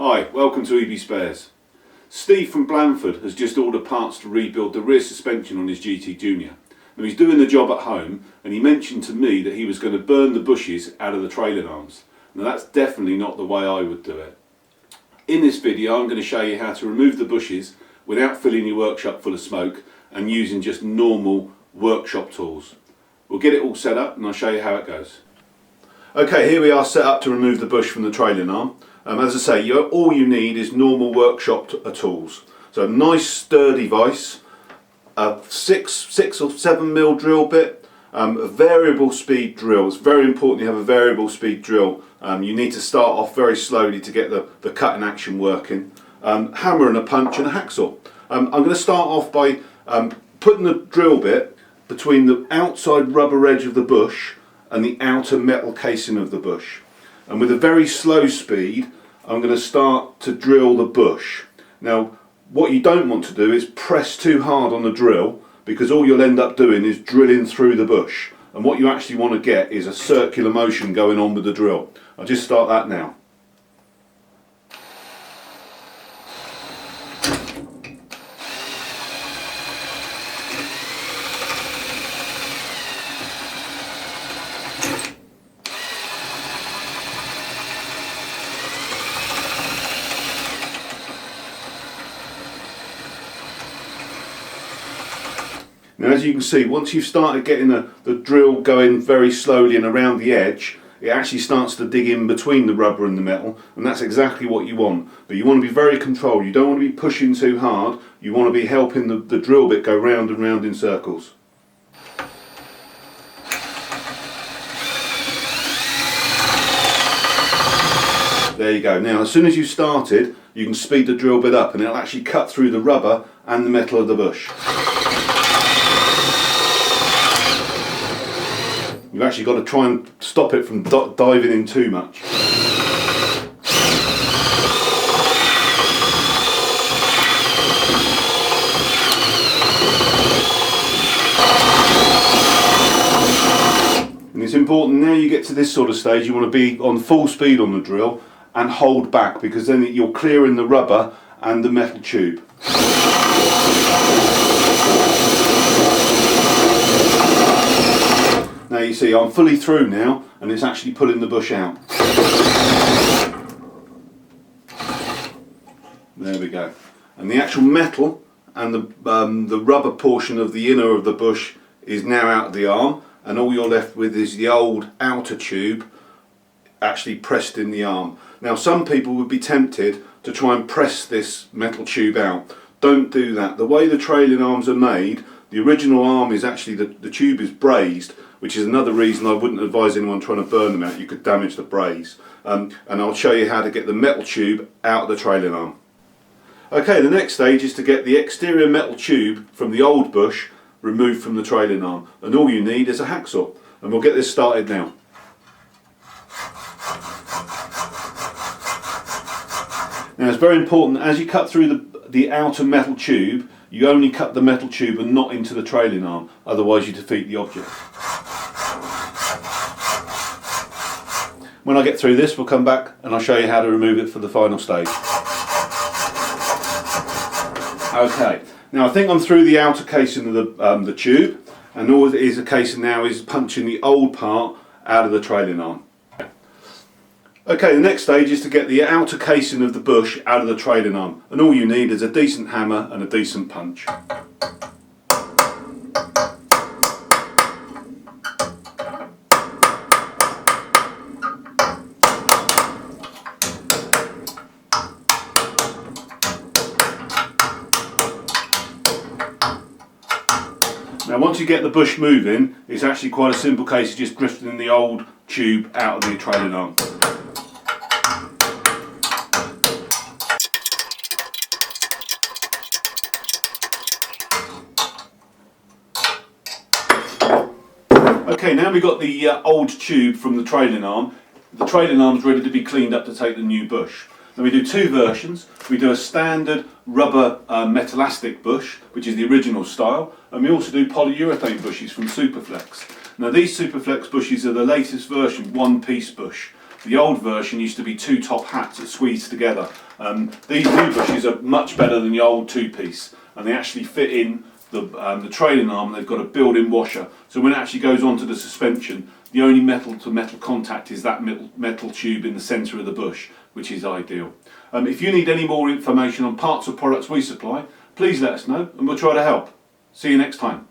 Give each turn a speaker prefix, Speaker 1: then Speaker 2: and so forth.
Speaker 1: Hi, welcome to EB Spares. Steve from Blandford has just ordered parts to rebuild the rear suspension on his GT Junior. Now he's doing the job at home and he mentioned to me that he was going to burn the bushes out of the trailing arms. Now that's definitely not the way I would do it. In this video I'm going to show you how to remove the bushes without filling your workshop full of smoke and using just normal workshop tools. We'll get it all set up and I'll show you how it goes. Okay, here we are set up to remove the bush from the trailing arm. As I say, all you need is normal workshop tools. So a nice sturdy vise, a 6 or 7 mil drill bit, a variable speed drill. It's very important you have a variable speed drill. You need to start off very slowly to get the cutting action working. Hammer and a punch and a hacksaw. I'm going to start off by putting the drill bit between the outside rubber edge of the bush and the outer metal casing of the bush. And with a very slow speed, I'm going to start to drill the bush. Now, what you don't want to do is press too hard on the drill, because all you'll end up doing is drilling through the bush. And what you actually want to get is a circular motion going on with the drill. I'll just start that now. Now, as you can see, once you've started getting the drill going very slowly and around the edge, it actually starts to dig in between the rubber and the metal, and that's exactly what you want. But you want to be very controlled. You don't want to be pushing too hard. You want to be helping the drill bit go round and round in circles. There you go. Now, as soon as you've started, you can speed the drill bit up and it'll actually cut through the rubber and the metal of the bush. You've actually got to try and stop it from diving in too much. And it's important, now you get to this sort of stage, you want to be on full speed on the drill and hold back, because then you're clearing the rubber and the metal tube. Now you see I'm fully through now and it's actually pulling the bush out. There we go. And the actual metal and the rubber portion of the inner of the bush is now out of the arm, and all you're left with is the old outer tube actually pressed in the arm. Now some people would be tempted to try and press this metal tube out. Don't do that. The way the trailing arms are made, the original arm is actually, the tube is brazed, which is another reason I wouldn't advise anyone trying to burn them out. You could damage the braze. And I'll show you how to get the metal tube out of the trailing arm. Okay, the next stage is to get the exterior metal tube from the old bush removed from the trailing arm. And all you need is a hacksaw. And we'll get this started now. Now it's very important, as you cut through the outer metal tube, you only cut the metal tube and not into the trailing arm, otherwise you defeat the object. When I get through this, we'll come back and I'll show you how to remove it for the final stage. Okay, now I think I'm through the outer casing of the tube, and all it is a casing now is punching the old part out of the trailing arm. Okay, the next stage is to get the outer casing of the bush out of the trailing arm, and all you need is a decent hammer and a decent punch. Now once you get the bush moving, it's actually quite a simple case of just drifting the old tube out of the trailing arm. Okay, now we've got the old tube from the trailing arm. The trailing arm's ready to be cleaned up to take the new bush. Now we do two versions. We do a standard rubber metallastic bush, which is the original style, and we also do polyurethane bushes from Superflex. Now these Superflex bushes are the latest version one-piece bush. The old version used to be two top hats that squeezed together. These new bushes are much better than the old two-piece, and they actually fit in the trailing arm. They've got a built-in washer, so when it actually goes onto the suspension, the only metal-to-metal contact is that metal tube in the centre of the bush, which is ideal. If you need any more information on parts or products we supply, please let us know and we'll try to help. See you next time.